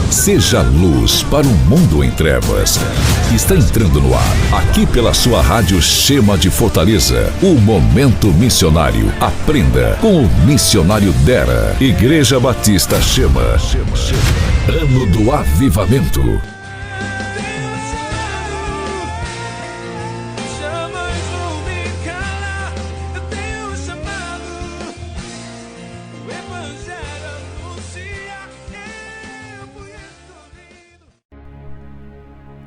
Seja luz para um mundo em trevas. Está entrando no ar, aqui pela sua rádio Chema de Fortaleza, o Momento Missionário. Aprenda com o missionário Dera. Igreja Batista Chema. Ano do Avivamento.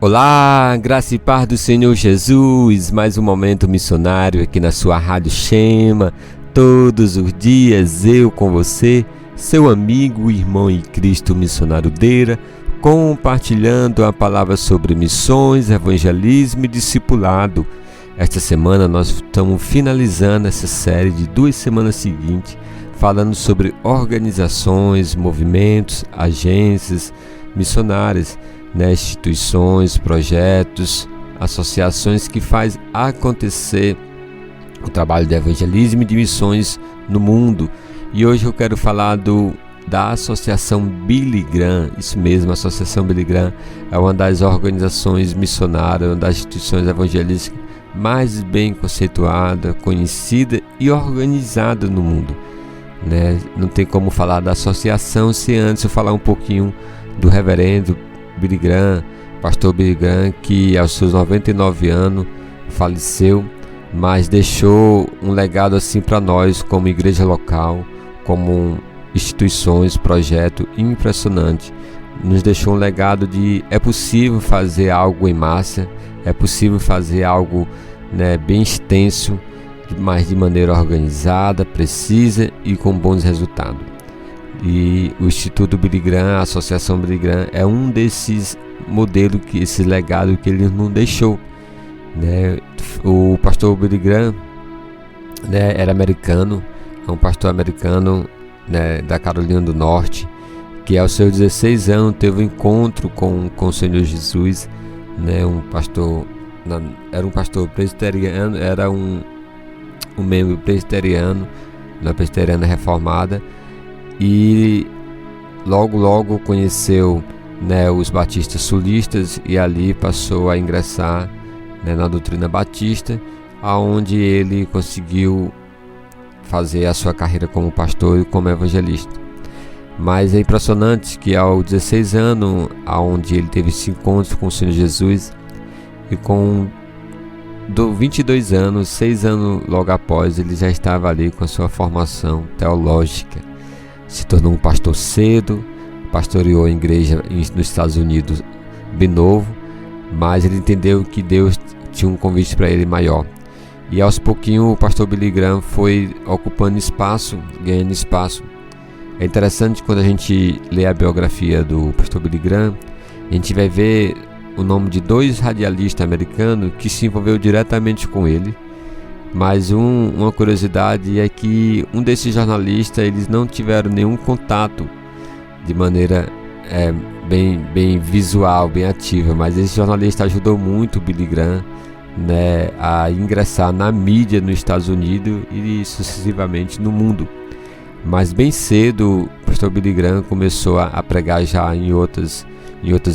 Olá, graça e paz do Senhor Jesus, mais um momento missionário aqui na sua rádio Chema, todos os dias eu com você, seu amigo, irmão em Cristo missionário Deira, compartilhando a palavra sobre missões, evangelismo e discipulado. Esta semana nós estamos finalizando essa série de 2 semanas seguintes, falando sobre organizações, movimentos, agências missionárias, instituições, projetos, associações que faz acontecer o trabalho de evangelismo e de missões no mundo. E hoje eu quero falar da Associação Billy Graham. Isso mesmo, a Associação Billy Graham é uma das organizações missionárias, uma das instituições evangelísticas mais bem conceituada, conhecida e organizada no mundo. Não tem como falar da associação sem antes eu falar um pouquinho do reverendo Billy Graham, pastor Billy Graham, que aos seus 99 anos faleceu, mas deixou um legado assim para nós como igreja local, como instituições, projeto impressionante. Nos deixou um legado de é possível fazer algo em massa, é possível fazer algo bem extenso, mas de maneira organizada, precisa e com bons resultados. E o Instituto Billy Graham, a Associação Billy Graham, é um desses modelos, esse legado que ele nos deixou. O pastor Billy Graham era americano, é um pastor americano da Carolina do Norte, que aos seus 16 anos teve um encontro com o Senhor Jesus, era um pastor presbiteriano, era um membro presbiteriano, na presbiteriana reformada, e logo conheceu os batistas sulistas e ali passou a ingressar na doutrina batista, aonde ele conseguiu fazer a sua carreira como pastor e como evangelista. Mas é impressionante que aos 16 anos, aonde ele teve esse encontro com o Senhor Jesus, e com 22 anos, 6 anos logo após, ele já estava ali com a sua formação teológica. Se tornou um pastor cedo, pastoreou a igreja nos Estados Unidos bem novo, mas ele entendeu que Deus tinha um convite para ele maior. E aos pouquinhos o pastor Billy Graham foi ocupando espaço, ganhando espaço. É interessante quando a gente lê a biografia do pastor Billy Graham, a gente vai ver o nome de 2 radialistas americanos que se envolveu diretamente com ele. Mas uma curiosidade é que um desses jornalistas, eles não tiveram nenhum contato de maneira bem visual, bem ativa, mas esse jornalista ajudou muito o Billy Graham a ingressar na mídia nos Estados Unidos e sucessivamente no mundo. Mas bem cedo o pastor Billy Graham começou a pregar já em outras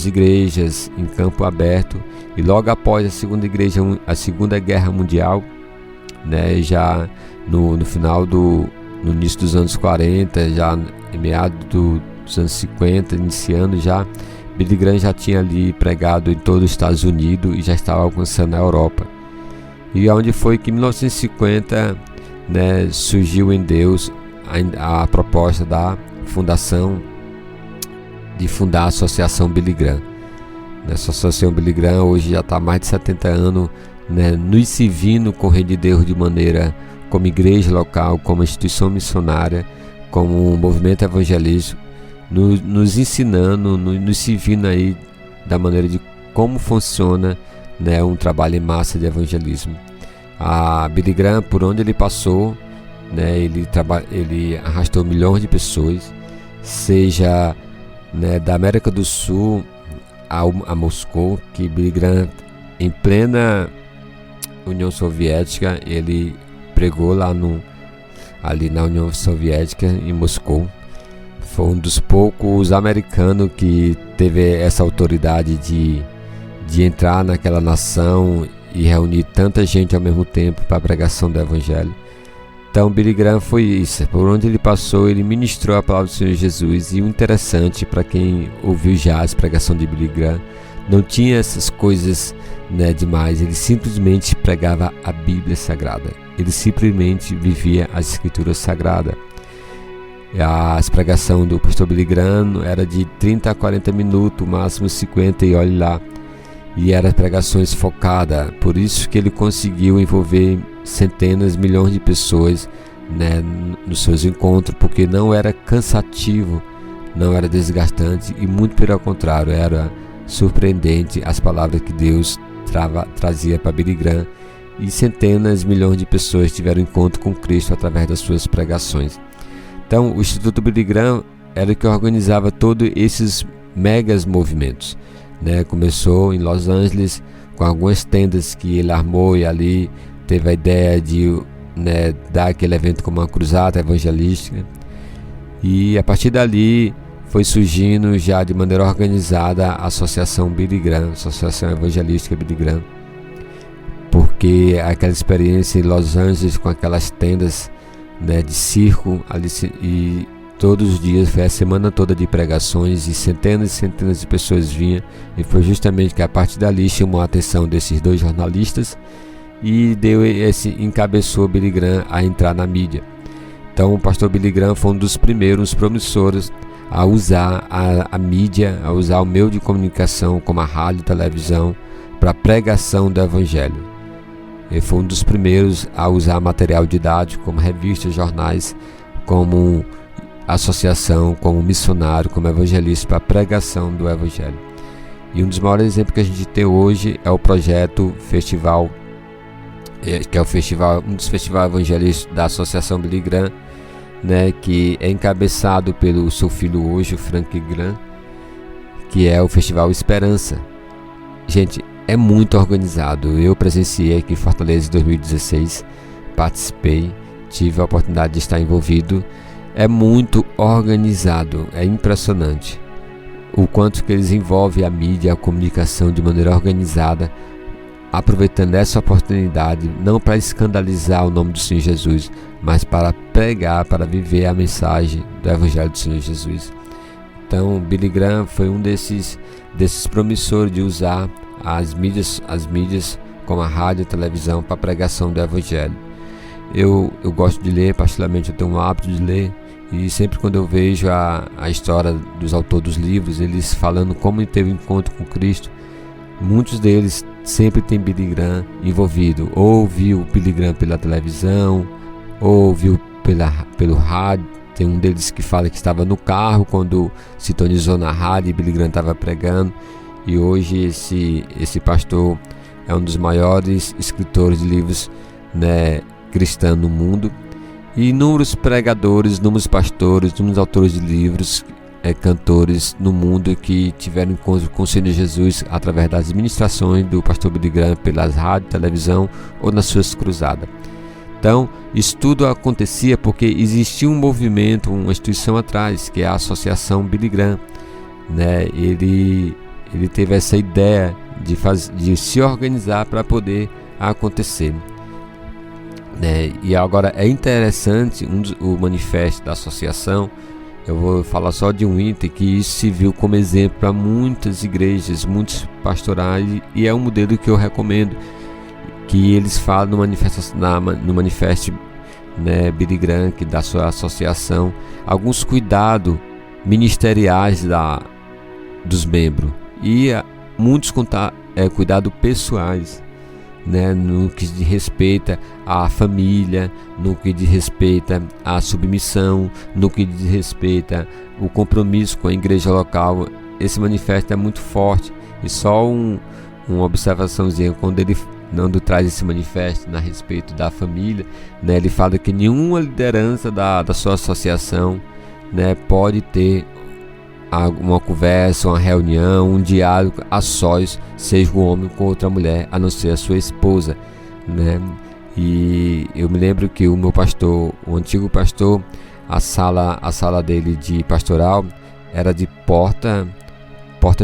igrejas, em campo aberto, e logo após a Segunda Guerra Mundial, já no final no início dos anos 40, já em meados dos anos 50, iniciando já, Billy Graham já tinha ali pregado em todo os Estados Unidos e já estava alcançando a Europa. E onde foi que em 1950 surgiu em Deus a proposta da fundação, de fundar a Associação Billy Graham. Essa Associação Billy Graham hoje já está há mais de 70 anos nos servindo com o Reino de Deus de maneira como igreja local, como instituição missionária, como um movimento evangelístico, nos ensinando, nos servindo aí da maneira de como funciona um trabalho em massa de evangelismo. A Billy Graham, por onde ele passou, ele arrastou milhões de pessoas, seja da América do Sul a Moscou, que Billy Graham, em plena União Soviética, ele pregou lá ali na União Soviética, em Moscou. Foi um dos poucos americanos que teve essa autoridade de entrar naquela nação e reunir tanta gente ao mesmo tempo para a pregação do Evangelho. Então Billy Graham foi isso, por onde ele passou ele ministrou a palavra do Senhor Jesus. E o interessante, para quem ouviu já a pregação de Billy Graham, não tinha essas coisas, né, demais. Ele simplesmente pregava a Bíblia Sagrada, ele simplesmente vivia as Escrituras Sagradas. A pregação do pastor Billy Graham era de 30 a 40 minutos, máximo 50, e olhe lá. E eram pregações focadas, por isso que ele conseguiu envolver centenas, milhões de pessoas, né, nos seus encontros, porque não era cansativo, não era desgastante, e muito pelo contrário, era surpreendente as palavras que Deus trazia para Billy Graham, e centenas, milhões de pessoas tiveram encontro com Cristo através das suas pregações. Então o Instituto Billy Graham era o que organizava todos esses megas movimentos, né? Começou em Los Angeles com algumas tendas que ele armou, e ali teve a ideia de, né, dar aquele evento como uma cruzada evangelística, e a partir dali foi surgindo já de maneira organizada a Associação Billy Graham, Associação Evangelística Billy Graham, porque aquela experiência em Los Angeles com aquelas tendas, né, de circo ali, e todos os dias, foi a semana toda de pregações, e centenas de pessoas vinham, e foi justamente que a partir dali chamou a atenção desses dois jornalistas e encabeçou Billy Graham a entrar na mídia. Então o pastor Billy Graham foi um dos primeiros promissores a usar a mídia, a usar o meio de comunicação como a rádio e televisão para a pregação do Evangelho. Ele foi um dos primeiros a usar material didático como revistas, jornais, como associação, como missionário, como evangelista para a pregação do Evangelho. E um dos maiores exemplos que a gente tem hoje é o projeto Festival, que é um dos festivais evangelistas da Associação Billy Graham, né, que é encabeçado pelo seu filho hoje, o Frank Graham, que é o Festival Esperança. Gente, é muito organizado. Eu presenciei aqui em Fortaleza em 2016, participei, tive a oportunidade de estar envolvido. É muito organizado, é impressionante o quanto que eles envolvem a mídia, a comunicação de maneira organizada, aproveitando essa oportunidade não para escandalizar o nome do Senhor Jesus, mas para pregar, para viver a mensagem do Evangelho do Senhor Jesus. Então Billy Graham foi um desses promissores de usar as mídias como a rádio e a televisão para a pregação do Evangelho. Eu gosto de ler, particularmente eu tenho o hábito de ler, e sempre quando eu vejo a história dos autores dos livros, eles falando como ele teve um encontro com Cristo, muitos deles sempre tem Billy Graham envolvido, ou viu Billy Graham pela televisão, ou viu pelo rádio. Tem um deles que fala que estava no carro quando sintonizou na rádio e Billy Graham estava pregando. E hoje esse pastor é um dos maiores escritores de livros, né, cristãos no mundo. E inúmeros pregadores, inúmeros pastores, inúmeros autores de livros, cantores no mundo que tiveram encontro com o Senhor Jesus através das ministrações do pastor Billy Graham pelas rádios, televisão ou nas suas cruzadas. Então, isso tudo acontecia porque existia um movimento, uma instituição atrás, que é a Associação Billy Graham, né? Ele teve essa ideia de se organizar para poder acontecer, né? E agora é interessante o manifesto da associação. Eu vou falar só de um item que isso se viu como exemplo para muitas igrejas, muitos pastorais, e é um modelo que eu recomendo, que eles falam no manifesto, né, Billy Graham, que da sua associação, alguns cuidados ministeriais dos membros, e muitos cuidados pessoais, né, no que diz respeito à família, no que diz respeito à submissão, no que diz respeito ao compromisso com a igreja local. Esse manifesto é muito forte. E só uma observaçãozinha, quando traz esse manifesto a respeito da família, né, ele fala que nenhuma liderança da sua associação, né, pode ter uma conversa, uma reunião, um diálogo a sós, seja o homem com outra mulher, a não ser a sua esposa, né? E eu me lembro que o meu pastor, o antigo pastor, a sala dele de pastoral era de porta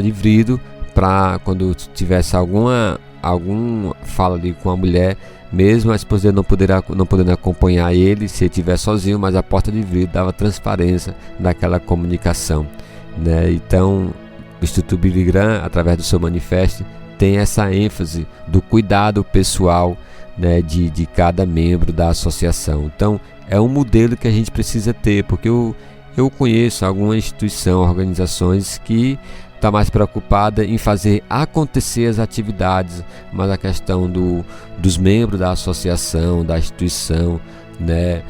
de vidro, para quando tivesse algum fala ali com a mulher, mesmo a esposa não podendo acompanhar ele se ele estiver sozinho, mas a porta de vidro dava transparência daquela comunicação, né? Então o Instituto Billy Graham, através do seu manifesto, tem essa ênfase do cuidado pessoal, né, de cada membro da associação. Então é um modelo que a gente precisa ter, porque eu conheço alguma instituição, organizações que está mais preocupada em fazer acontecer as atividades, mas a questão dos membros da associação, da instituição, né,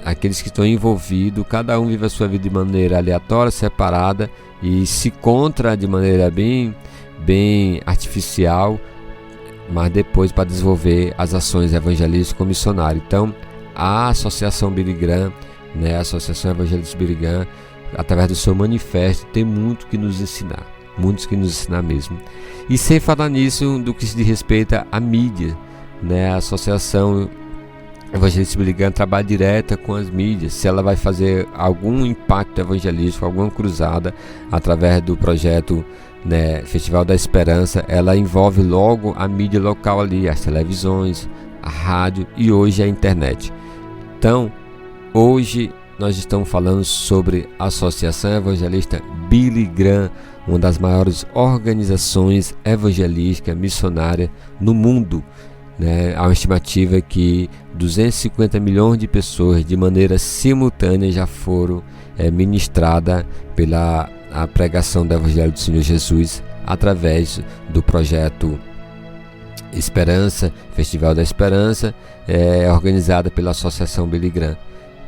aqueles que estão envolvidos, cada um vive a sua vida de maneira aleatória, separada, e se encontra de maneira bem artificial, mas depois para desenvolver as ações evangelísticas como missionário. Então a Associação Billy Graham, né, a Associação Evangelista Billy Graham, através do seu manifesto, tem muito que nos ensinar mesmo. E sem falar nisso, do que se diz respeito à mídia, né, a Associação Evangelista Billy Graham trabalha direta com as mídias. Se ela vai fazer algum impacto evangelístico, alguma cruzada através do projeto, né, Festival da Esperança, ela envolve logo a mídia local ali, as televisões, a rádio e hoje a internet. Então, hoje nós estamos falando sobre a Associação Evangelista Billy Graham, uma das maiores organizações evangelísticas missionárias no mundo, né? Há uma estimativa que 250 milhões de pessoas de maneira simultânea já foram ministradas pela a pregação do Evangelho do Senhor Jesus através do projeto Esperança, Festival da Esperança, organizada pela Associação Billy Graham.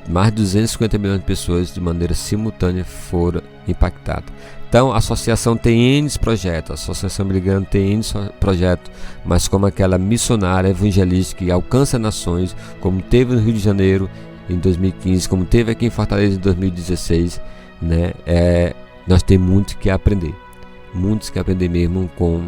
Mais de 250 milhões de pessoas de maneira simultânea foram impactadas. Então a associação tem N projetos, a Associação Billy Graham tem N projetos, mas como aquela missionária evangelística que alcança nações, como teve no Rio de Janeiro em 2015, como teve aqui em Fortaleza em 2016, né? Nós temos muito que aprender mesmo com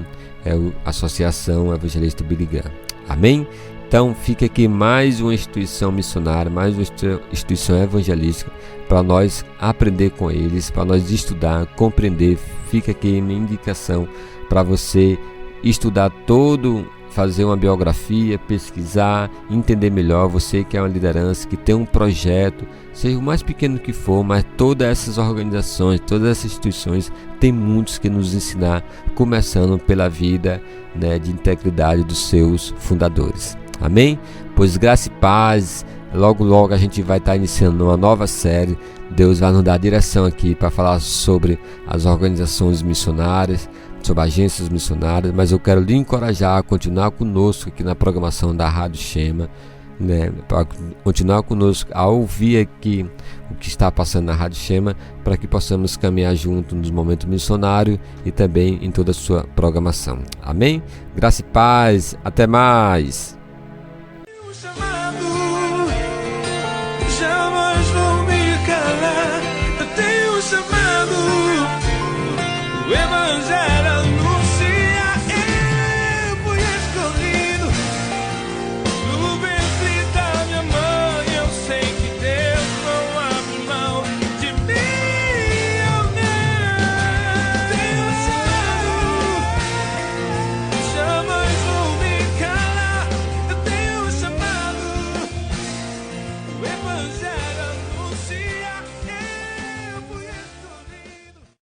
a Associação Evangelista Billy Graham. Amém? Então fica aqui mais uma instituição missionária, mais uma instituição evangelística para nós aprender com eles, para nós estudar, compreender. Fica aqui minha indicação para você estudar fazer uma biografia, pesquisar, entender melhor. Você que é uma liderança, que tem um projeto, seja o mais pequeno que for, mas todas essas organizações, todas essas instituições têm muitos que nos ensinar, começando pela vida, né, de integridade dos seus fundadores. Amém? Pois graça e paz. Logo a gente vai estar iniciando uma nova série. Deus vai nos dar direção aqui para falar sobre as organizações missionárias, sobre agências missionárias, mas eu quero lhe encorajar a continuar conosco aqui na programação da Rádio Shema, né, para continuar conosco a ouvir aqui o que está passando na Rádio Shema, para que possamos caminhar junto nos momentos missionários e também em toda a sua programação. Amém? Graça e paz. Até mais. Jamais vou me calar. Eu tenho chamado.